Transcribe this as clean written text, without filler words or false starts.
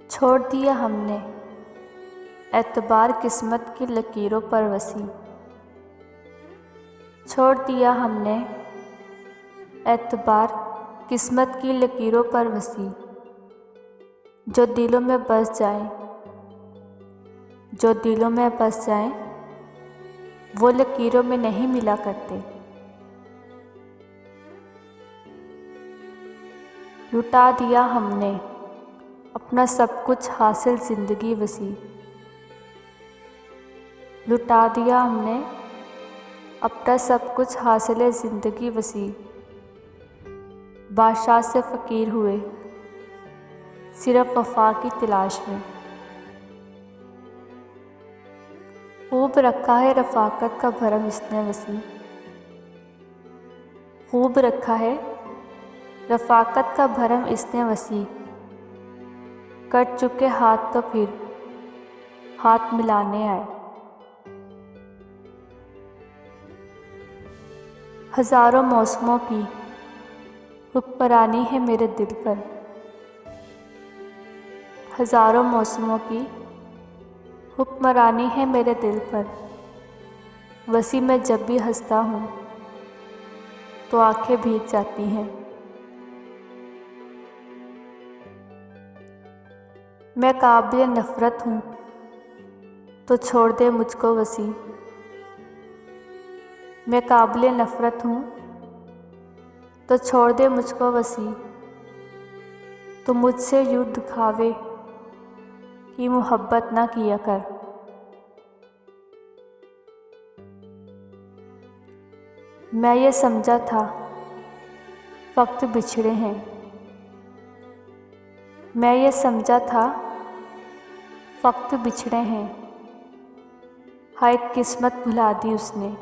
छोड़ दिया हमने एतबार किस्मत की लकीरों पर वसी। छोड़ दिया हमने एतबार किस्मत की लकीरों पर वसी। जो दिलों में बस जाए, जो दिलों में बस जाए, वो लकीरों में नहीं मिला करते। लुटा दिया हमने अपना सब कुछ हासिल ज़िंदगी वसी। लुटा दिया हमने अपना सब कुछ हासिल ज़िंदगी वसी। बादशाह से फ़कीर हुए सिर्फ वफ़ा की तलाश में। खूब रखा है रफ़ाकत का भरम इसने वसी। खूब रखा है रफ़ाकत का भरम इसने वसी। कट चुके हाथ तो फिर हाथ मिलाने आए। हज़ारों मौसमों की हुक्मरानी है मेरे दिल पर। हज़ारों मौसमों की हुक्मरानी है मेरे दिल पर। वसी मैं जब भी हंसता हूँ तो आंखें भीग जाती हैं। मैं काबिल नफ़रत हूँ तो छोड़ दे मुझको वसी। मैं काबिल नफ़रत हूँ तो छोड़ दे मुझको वसी। तो मुझसे यूँ दिखावे कि मोहब्बत ना किया कर। मैं ये समझा था वक्त बिछड़े हैं। मैं ये समझा था वक्त बिछड़े हैं। हाय किस्मत भुला दी उसने।